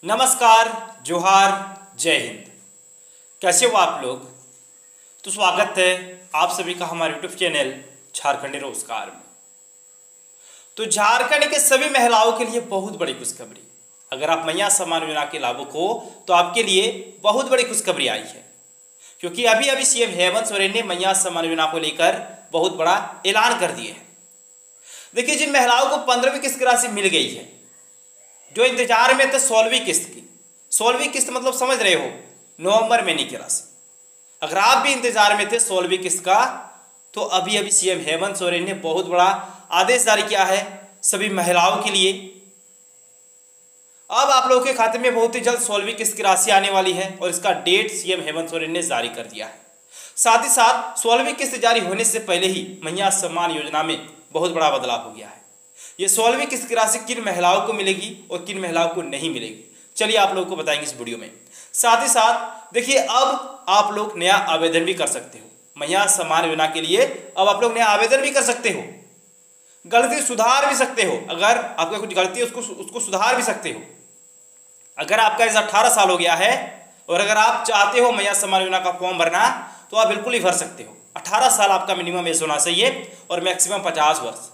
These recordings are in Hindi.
नमस्कार, जोहार, जय हिंद। कैसे हो आप लोग? तो स्वागत है आप सभी का हमारे यूट्यूब चैनल झारखंडी रोजगार में। तो झारखंड के सभी महिलाओं के लिए बहुत बड़ी खुशखबरी। अगर आप मैया सम्मान योजना के लाभुक हो तो आपके लिए बहुत बड़ी खुशखबरी आई है, क्योंकि अभी अभी सीएम हेमंत सोरेन ने मैया सम्मान योजना को लेकर बहुत बड़ा ऐलान कर दिए हैं। देखिए, जिन महिलाओं को 15वीं किस्त की राशि मिल गई है, जो इंतजार में थे 16वीं किस्त की, 16वीं किस्त मतलब समझ रहे हो, नवंबर महीने की राशि। अगर आप भी इंतजार में थे 16वीं किस्त का, तो अभी अभी सीएम हेमंत सोरेन ने बहुत बड़ा आदेश जारी किया है सभी महिलाओं के लिए। अब आप लोगों के खाते में बहुत ही जल्द 16वीं किस्त की राशि आने वाली है और इसका डेट सीएम हेमंत सोरेन ने जारी कर दिया है। साथ ही साथ 16वीं किस्त जारी होने से पहले ही मैया सम्मान योजना में बहुत बड़ा बदलाव हो गया है। ये 16वीं किस्त की राशि किन महिलाओं को मिलेगी और किन महिलाओं को नहीं मिलेगी, चलिए आप लोगों को बताएंगे इस वीडियो में। साथ ही साथ देखिए, अब आप लोग नया आवेदन भी कर सकते हो मैया सम्मान योजना के लिए। अब आप लोग नया आवेदन भी कर सकते हो, गलती सुधार भी सकते हो। अगर आपका कुछ गलती है उसको सुधार भी सकते हो। अगर आपका एज 18 साल हो गया है और अगर आप चाहते हो मैया सम्मान योजना का फॉर्म भरना, तो आप बिल्कुल ही भर सकते हो। 18 साल आपका मिनिमम एज होना चाहिए और मैक्सिमम 50 वर्ष।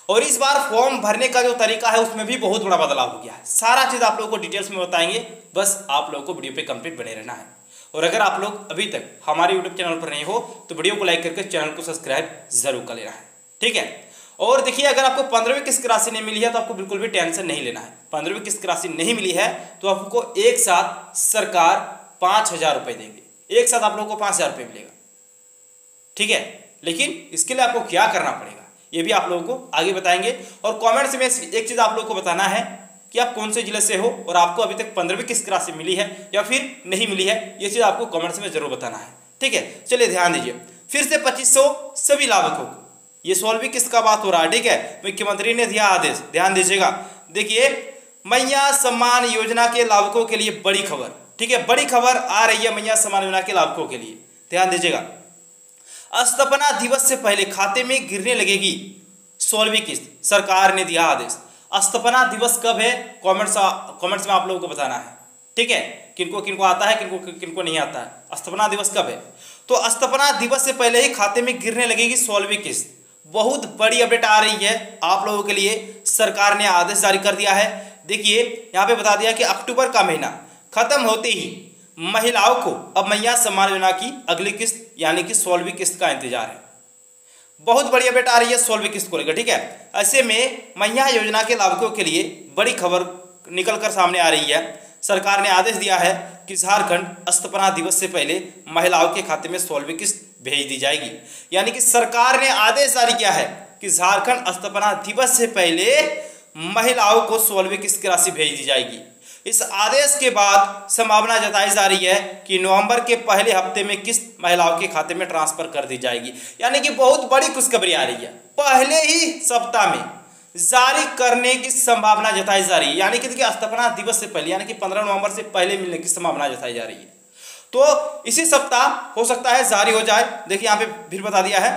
और इस बार फॉर्म भरने का जो तरीका है उसमें भी बहुत बड़ा बदलाव हो गया है। सारा चीज़ आप लोगों को डिटेल्स में बताएंगे, बस आप लोगों को वीडियो पे कंप्लीट बने रहना है। और अगर आप लोग अभी तक हमारे यूट्यूब चैनल पर नहीं हो तो वीडियो को लाइक करके चैनल को सब्सक्राइब जरूर कर लेना है, ठीक है। और देखिए, अगर आपको 15वीं किस्त की राशि नहीं मिली है तो आपको बिल्कुल भी टेंशन नहीं लेना है। 15वीं किस्त की राशि नहीं मिली है तो आपको एक साथ सरकार 5,000 रुपये देंगे। एक साथ आप लोगों को 5,000 रुपये मिलेगा, ठीक है। लेकिन इसके लिए आपको क्या करना पड़ेगा ये भी आप लोगों को आगे बताएंगे। और कमेंट्स में एक चीज़ आप लोगों को बताना है कि आप कौन से जिले से हो और आपको अभी तक 15वीं किस्त की राशि मिली है या फिर नहीं मिली है, ये चीज़ आपको कमेंट्स में जरूर बताना है, ठीक है। चलिए ध्यान दीजिए, फिर से 2500 सभी लाभुकों को, ये 16वीं किस्त का बात हो रहा है, ठीक है। मुख्यमंत्री ने दिया आदेश, ध्यान दीजिएगा। देखिए, मैया सम्मान योजना के लाभुकों के लिए बड़ी खबर, ठीक है, बड़ी खबर आ रही है मैया सम्मान योजना के लाभुकों के लिए। ध्यान दीजिएगा, स्थापना दिवस से पहले खाते में गिरने लगेगी 16वीं किस्त, सरकार ने दिया आदेश। स्थापना दिवस कब है, कमेंट्स में आप लोगों को बताना है, ठीक है। किनको किनको आता है, किनको नहीं आता है, स्थापना दिवस कब है। तो स्थापना दिवस से पहले ही खाते में गिरने लगेगी 16वीं किस्त। बहुत बड़ी अपडेट आ रही है आप लोगों के लिए, सरकार ने आदेश जारी कर दिया है। देखिए, यहाँ पे बता दिया कि अक्टूबर का महीना खत्म होते ही महिलाओं को अब मैया सम्मान योजना की अगली किस्त यानी कि 16वीं किस्त का इंतजार है। बहुत बड़ी अपडेट आ रही है 16वीं किस्त को लेकर, ठीक है। ऐसे में मैया योजना के लाभुकों के लिए बड़ी खबर निकलकर सामने आ रही है। सरकार ने आदेश दिया है कि झारखंड स्थापना दिवस से पहले महिलाओं के खाते में 16वीं किस्त भेज दी जाएगी। यानी कि सरकार ने आदेश जारी किया है कि झारखंड स्थापना दिवस से पहले महिलाओं को 16वीं किस्त की राशि भेज दी जाएगी। इस आदेश के बाद संभावना जताई जा रही है कि नवंबर के पहले हफ्ते में किस्त महिलाओं के खाते में ट्रांसफर कर दी जाएगी। यानी कि बहुत बड़ी खुशखबरी आ रही है, पहले ही सप्ताह में जारी करने की संभावना जताई जा रही है। यानी कि देखिए, स्थापना दिवस से पहले यानी कि 15 नवंबर से पहले मिलने की संभावना जताई जा रही है। तो इसी सप्ताह हो सकता है जारी हो जाए। देखिए, यहाँ पे फिर बता दिया है,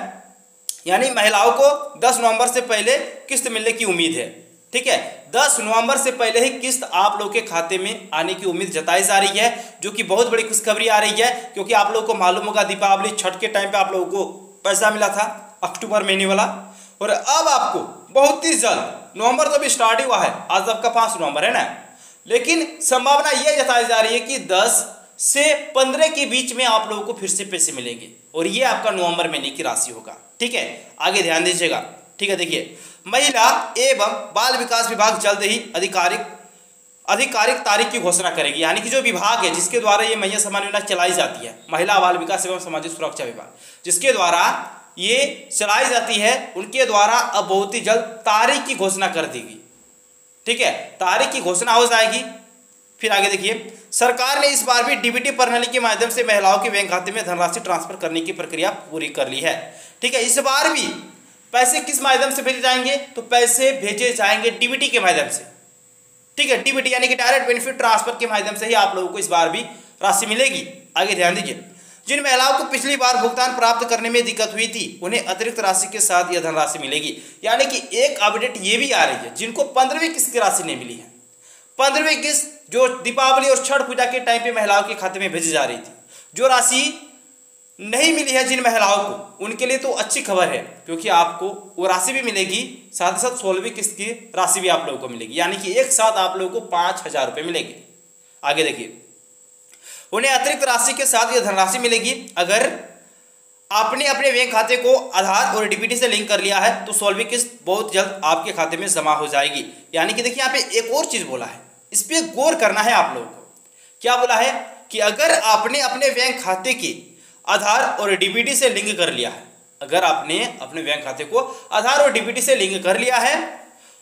यानी महिलाओं को 10 नवंबर से पहले किस्त मिलने की उम्मीद है, ठीक है। 10 नवंबर से पहले ही किस्त आप लोगों के खाते में आने की उम्मीद जताई जा रही है, जो कि बहुत बड़ी खुशखबरी आ रही है। क्योंकि आप लोगों को मालूम होगा, दीपावली छठ के टाइम पे आप लोगों को पैसा मिला था अक्टूबर महीने वाला, और अब आपको बहुत ही जल्द, नवंबर तो अभी स्टार्ट ही हुआ है, आज आपका 5 नवंबर है ना, लेकिन संभावना यह जताई जा रही है कि 10 से 15 के बीच में आप लोगों को फिर से पैसे मिलेंगे और ये आपका नवंबर महीने की राशि होगा, ठीक है। आगे ध्यान दीजिएगा, ठीक है। देखिए, महिला एवं बाल विकास विभाग जल्द ही आधिकारिक तारीख की घोषणा करेगी। यानी कि जो विभाग है जिसके द्वारा ये मैया सम्मान योजना चलाई जाती है, महिला बाल विकास एवं सामाजिक सुरक्षा विभाग जिसके द्वारा ये चलाई जाती है, उनके द्वारा अब बहुत ही जल्द तारीख की घोषणा कर देगी, ठीक है। तारीख की घोषणा हो जाएगी। फिर आगे देखिए, सरकार ने इस बार भी डीबीटी प्रणाली के माध्यम से महिलाओं के बैंक खाते में धनराशि ट्रांसफर करने की प्रक्रिया पूरी कर ली है, ठीक है। इस बार भी पैसे किस माध्यम से भेजे जाएंगे, तो पैसे भेजे जाएंगे डीबीटी के माध्यम से, ठीक है। डीबीटी यानी कि डायरेक्ट बेनिफिट ट्रांसफर के माध्यम से ही आप लोगों को इस बार भी राशि मिलेगी। आगे ध्यान दीजिए, जिन महिलाओं को पिछली बार भुगतान प्राप्त करने में दिक्कत हुई थी उन्हें अतिरिक्त राशि के साथ यह धनराशि मिलेगी। यानी कि एक अपडेट ये भी आ रही है, जिनको 15वीं किस्त की राशि नहीं मिली है, 15वीं किस्त जो दीपावली और छठ पूजा के टाइम पे महिलाओं के खाते में भेजी जा रही थी, जो राशि नहीं मिली है जिन महिलाओं को, उनके लिए तो अच्छी खबर है, क्योंकि आपको वो राशि भी मिलेगी, साथ ही साथ 16वीं किस्त की राशि भी आप लोगों को मिलेगी, यानी कि एक साथ आप लोगों को 5,000 रुपये मिलेंगे। आगे देखिए, उन्हें अतिरिक्त राशि के साथ यह धनराशि मिलेगी अगर आपने अपने बैंक खाते को आधार और डीबीटी से लिंक कर लिया है, तो 16वीं किस्त बहुत जल्द आपके खाते में जमा हो जाएगी। यानी कि देखिए यहाँ पे एक और चीज बोला है, इस पर गौर करना है आप लोगों को। क्या बोला है कि अगर आपने अपने बैंक खाते के आधार और डीबीटी से लिंक कर लिया है, अगर आपने अपने बैंक खाते को आधार और डीबीटी से लिंक कर लिया है,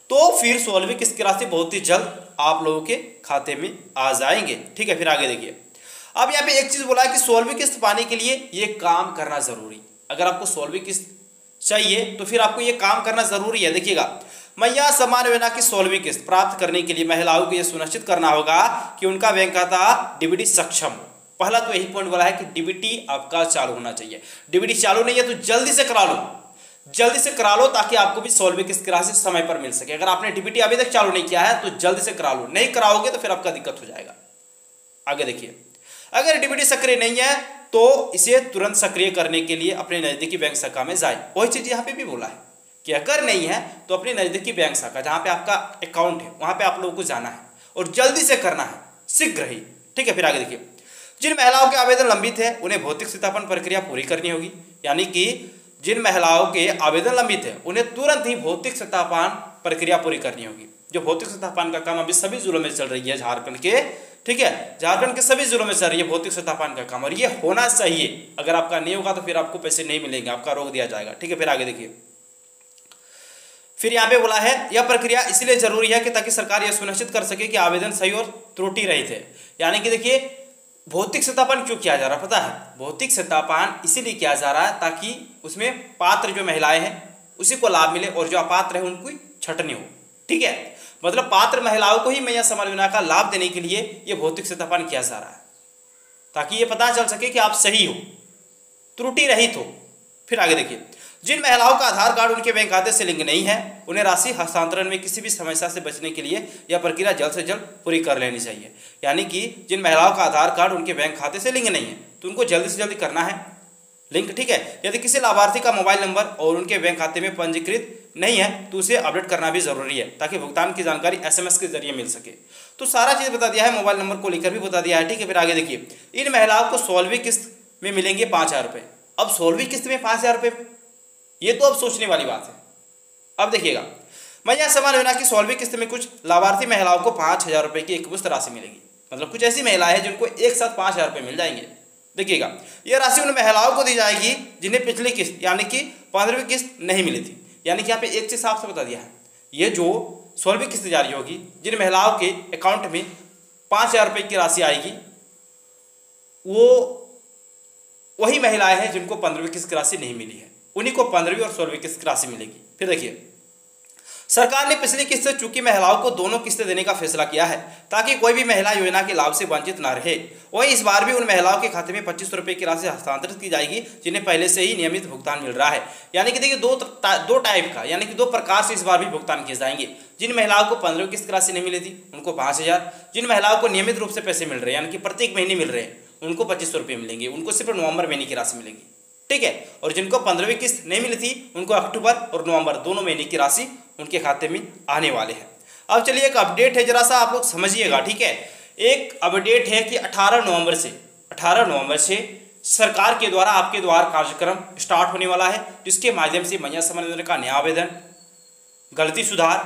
तो फिर 16वीं किस्त की राशि बहुत ही जल्द आप लोगों के खाते में आ जाएंगे। ठीक है, फिर आगे देखिए, अब यहाँ पे एक चीज बोला है कि 16वीं किस्त पाने के लिए ये काम करना जरूरी। अगर आपको 16वीं किस्त चाहिए तो फिर आपको ये काम करना जरूरी है। देखिएगा, मैया सम्मान योजना की 16वीं किस्त प्राप्त करने के लिए महिलाओं को यह सुनिश्चित करना होगा कि उनका बैंक खाता डीबीटी सक्षम हो। पहला तो यही पॉइंट बोला है कि डीबीटी आपका चालू होना चाहिए। डीबीटी चालू नहीं है तो जल्दी से करा लो, जल्दी से करा लो, ताकि आपको भी 16वीं किस्त की राशि समय पर मिल सके। अगर आपने डीबीटी अभी तक चालू नहीं किया है तो जल्दी से करा लो, नहीं कराओगे तो फिर आपका दिक्कत हो जाएगा। आगे देखिए, अगर डीबीटी सक्रिय नहीं है तो इसे तुरंत सक्रिय करने के लिए अपने नजदीकी बैंक शाखा में जाए। वही चीज यहाँ पे भी बोला है कि अगर नहीं है तो अपने नजदीकी बैंक शाखा जहाँ पे आपका अकाउंट है वहां पे आप लोगों को जाना है और जल्दी से करना है, शीघ्र ही। ठीक है, फिर आगे देखिए, जिन महिलाओं के आवेदन लंबित है उन्हें भौतिक सत्यापन प्रक्रिया पूरी करनी होगी। यानी कि जिन महिलाओं के आवेदन लंबित है उन्हें तुरंत ही भौतिक सत्यापन प्रक्रिया पूरी करनी होगी। जो भौतिक सत्यापन का काम अभी सभी जिलों में चल रही है झारखंड के, ठीक है, झारखंड के सभी जिलों में चल रही है भौतिक सत्यापन का काम, और ये होना चाहिए। अगर आपका नहीं होगा तो फिर आपको पैसे नहीं मिलेंगे, आपका रोक दिया जाएगा। ठीक है, फिर आगे देखिए, फिर यहाँ पे बोला है यह प्रक्रिया इसलिए जरूरी है कि ताकि सरकार यह सुनिश्चित कर सके कि आवेदन सही और त्रुटि रहित है। यानी कि देखिए, भौतिक सत्यापन क्यों किया जा रहा है पता है? भौतिक सत्यापन इसीलिए किया जा रहा है ताकि उसमें पात्र जो महिलाएं हैं उसी को लाभ मिले और जो अपात्र है उनको छटनी हो। ठीक है, मतलब पात्र महिलाओं को ही मैया सम्मान योजना का लाभ देने के लिए यह भौतिक सत्यापन किया जा रहा है, ताकि ये पता चल सके कि आप सही हो, त्रुटि रहित हो। फिर आगे देखिए, जिन महिलाओं का आधार कार्ड उनके बैंक खाते से लिंक नहीं है उन्हें राशि हस्तांतरण में किसी भी समस्या से बचने के लिए यह प्रक्रिया जल्द से जल्द पूरी कर लेनी चाहिए। यानी कि जिन महिलाओं का आधार कार्ड उनके बैंक खाते से लिंक नहीं है तो उनको जल्दी से जल्दी करना है लिंक। ठीक है, यदि किसी लाभार्थी का मोबाइल नंबर और उनके बैंक खाते में पंजीकृत नहीं है तो उसे अपडेट करना भी जरूरी है, ताकि भुगतान की जानकारी SMS के जरिए मिल सके। तो सारा चीज़ बता दिया है, मोबाइल नंबर को लेकर भी बता दिया है। ठीक है, फिर आगे देखिए, इन महिलाओं को 16वीं किस्त में मिलेंगे 5,000 रुपये। अब 16वीं किस्त में 5,000 रुपये, ये तो अब सोचने वाली बात है। अब देखिएगा, मैया सम्मान योजना की 16वीं किस्त में कुछ लाभार्थी महिलाओं को 5,000 रुपये की एकमुश्त राशि मिलेगी। मतलब कुछ ऐसी महिलाएं हैं जिनको एक साथ 5,000 रुपये मिल जाएंगे। देखिएगा, यह राशि उन महिलाओं को दी जाएगी जिन्हें पिछली किस्त यानी कि 15वीं किस्त नहीं मिली थी। यानी कि यहाँ पे एक चीज साफ से बता दिया है, ये जो 16वीं किस्त जारी होगी, जिन महिलाओं के अकाउंट में 5,000 रुपये की राशि आएगी वो वही महिलाएं हैं जिनको 15वीं किस्त की राशि नहीं मिली है, उन्हीं को 15वीं और 16वीं किस्त की राशि मिलेगी। फिर देखिए, सरकार ने पिछली किस्त से चूंकि महिलाओं को दोनों किस्तें देने का फैसला किया है ताकि कोई भी महिला योजना के लाभ से वंचित न रहे, वहीं इस बार भी उन महिलाओं के खाते में 2500 रुपये की राशि हस्तांतरित की जाएगी जिन्हें पहले से ही नियमित भुगतान मिल रहा है। यानी कि देखिए, दो टाइप का, यानी कि 2 प्रकार से इस बार भी भुगतान किए जाएंगे। जिन महिलाओं को 15वीं किस्त की राशि नहीं मिली थी उनको 5,000, जिन महिलाओं को नियमित रूप से पैसे मिल रहे हैं यानी कि प्रत्येक महीने मिल रहे हैं उनको 2500 रुपये मिलेंगे, उनको सिर्फ नवंबर महीने की राशि मिलेगी। ठीक है, और जिनको 15वीं किस्त नहीं मिली थी उनको अक्टूबर और नवंबर दोनों महीने की राशि उनके खाते में आने वाले हैं। अब चलिए, एक अपडेट है, जरा सा आप लोग समझिएगा। ठीक है, एक अपडेट है कि 18 नवंबर से सरकार के द्वारा आपके द्वार कार्यक्रम स्टार्ट होने वाला है, जिसके माध्यम से मैया सम्मान योजना का नया आवेदन, गलती सुधार,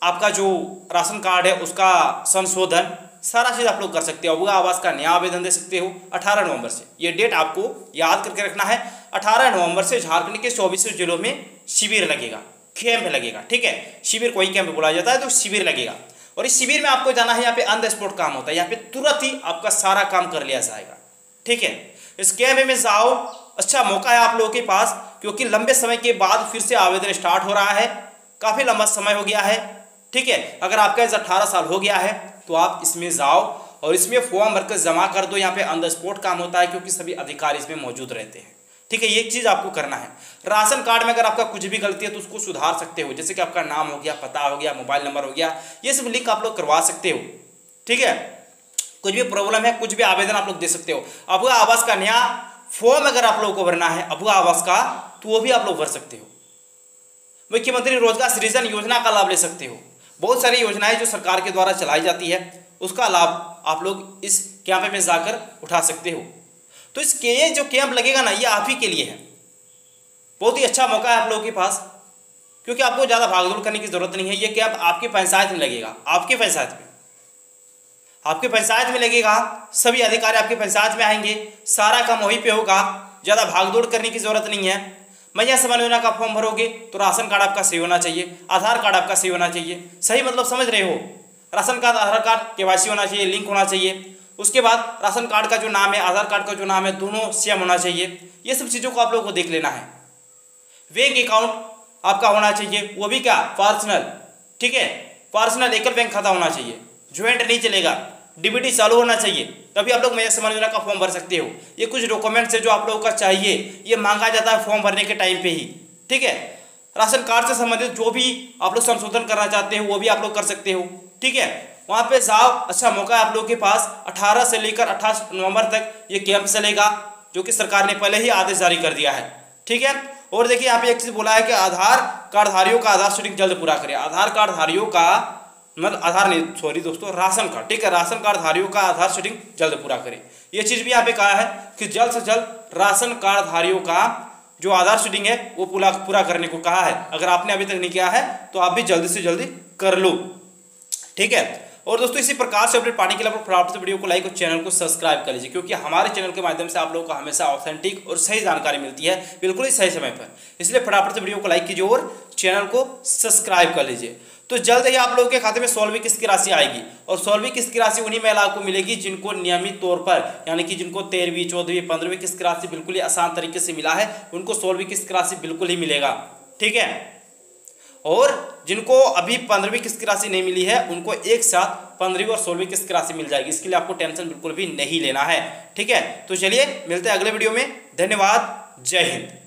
आपका जो राशन कार्ड है उसका संशोधन, सारा चीज़ आप लोग कर सकते हो। अबुआ आवास का नया आवेदन दे सकते हो 18 नवंबर से। ये डेट आपको याद करके रखना है। 18 नवंबर से झारखंड के 24 जिलों में शिविर लगेगा, कैंप लगेगा। ठीक है, शिविर कोई कैंप बोला जाता है तो शिविर लगेगा, और इस शिविर में आपको जाना है। यहाँ पे ऑन द स्पॉट काम होता है, यहाँ पे तुरंत ही आपका सारा काम कर लिया जाएगा। ठीक है, इस कैंप में जाओ, अच्छा मौका है आप लोगों के पास, क्योंकि लंबे समय के बाद फिर से आवेदन स्टार्ट हो रहा है, काफ़ी लंबा समय हो गया है। ठीक है, अगर आपका एज 18 साल हो गया है तो आप इसमें जाओ और इसमें फॉर्म भरकर जमा कर दो। यहाँ पे ऑन द स्पॉट काम होता है क्योंकि सभी अधिकारी इसमें मौजूद रहते हैं। ठीक है, ये चीज़ आपको करना है। राशन कार्ड में अगर आपका कुछ भी गलती है तो उसको सुधार सकते हो, जैसे कि आपका नाम हो गया, पता हो गया, मोबाइल नंबर हो गया, ये सब लिंक आप लोग करवा सकते हो। ठीक है, कुछ भी प्रॉब्लम है, कुछ भी आवेदन आप लोग दे सकते हो। अबुआ आवास का नया फॉर्म अगर आप लोगों को भरना है अबुआ आवास का, तो वो भी आप लोग भर सकते हो। मुख्यमंत्री रोजगार सृजन योजना का लाभ ले सकते हो। बहुत सारी योजनाएं जो सरकार के द्वारा चलाई जाती है उसका लाभ आप लोग इस कैंप में जाकर उठा सकते हो। तो ये जो कैंप लगेगा ना, ये आप ही के लिए है। बहुत ही अच्छा मौका है आप लोगों के पास, क्योंकि आपको ज़्यादा भागदौड़ करने की जरूरत नहीं है। ये कैंप आपके पंचायत में लगेगा, आपके पंचायत में लगेगा। सभी अधिकारी आपके पंचायत में आएंगे, सारा काम वहीं पे होगा, ज़्यादा भागदौड़ करने की जरूरत नहीं है। महिला सम्मान योजना का फॉर्म भरोगे तो राशन कार्ड आपका सही होना चाहिए, आधार कार्ड आपका सही होना चाहिए। सही मतलब समझ रहे हो, राशन कार्ड आधार कार्ड KYC होना चाहिए, लिंक होना चाहिए। उसके बाद राशन कार्ड का जो नाम है, आधार कार्ड का जो नाम है, दोनों सेम होना चाहिए। ये सब चीज़ों को आप लोगों को देख लेना है। बैंक अकाउंट आपका होना चाहिए, वो भी क्या, पर्सनल। ठीक है, पर्सनल एकल बैंक खाता होना चाहिए, ज्वाइंट नहीं चलेगा। DBT चालू होना चाहिए, तभी आप लोग महिला सम्मान योजना का फॉर्म भर सकते हो। ये कुछ डॉक्यूमेंट्स है जो आप लोगों का चाहिए, ये मांगा जाता है फॉर्म भरने के टाइम पे ही। ठीक है, राशन कार्ड से संबंधित जो भी आप लोग संशोधन करना चाहते हो वो भी आप लोग कर सकते हो। ठीक है, वहाँ पे जाओ, अच्छा मौका है आप लोगों के पास। 18 से लेकर 28 नवंबर तक ये कैंप चलेगा, जो कि सरकार ने पहले ही आदेश जारी कर दिया है। ठीक है, और देखिए यहाँ पे एक चीज़ बोला है कि आधार कार्डधारियों का आधार शेडिंग जल्द पूरा करें। आधार कार्डधारियों का मतलब आधार नहीं, सॉरी दोस्तों, राशन कार्ड। ठीक है, राशन कार्डधारियों का आधार शेडिंग जल्द पूरा करें। ये चीज़ भी यहाँ पे कहा है कि जल्द से जल्द राशन कार्डधारियों का जो आधार शेडिंग है वो पूरा करने को कहा है। अगर आपने अभी तक नहीं किया है तो आप भी जल्दी से जल्दी कर लो। ठीक है, और दोस्तों इसी प्रकार से अपडेट पाने के लिए आप फटाफट से वीडियो को लाइक और चैनल को सब्सक्राइब कर लीजिए, क्योंकि हमारे चैनल के माध्यम से आप लोगों को हमेशा ऑथेंटिक और सही जानकारी मिलती है, बिल्कुल ही सही समय पर। इसलिए फटाफट से वीडियो को लाइक कीजिए और चैनल को सब्सक्राइब कर लीजिए। तो जल्द ही आप लोगों के खाते में 16वीं किस्त की राशि आएगी, और 16वीं किस्त की राशि उन्हीं महिलाओं को मिलेगी जिनको नियमित तौर पर, यानी कि जिनको 13वीं, 14वीं, 15वीं किस्त की राशि बिल्कुल ही आसान तरीके से मिला है, उनको 16वीं किस्त की राशि बिल्कुल ही मिलेगा। ठीक है, और जिनको अभी 15वीं किस्त की राशि नहीं मिली है उनको एक साथ 15वीं और 16वीं किस्त की राशि मिल जाएगी। इसके लिए आपको टेंशन बिल्कुल भी नहीं लेना है। ठीक है, तो चलिए मिलते हैं अगले वीडियो में। धन्यवाद, जय हिंद।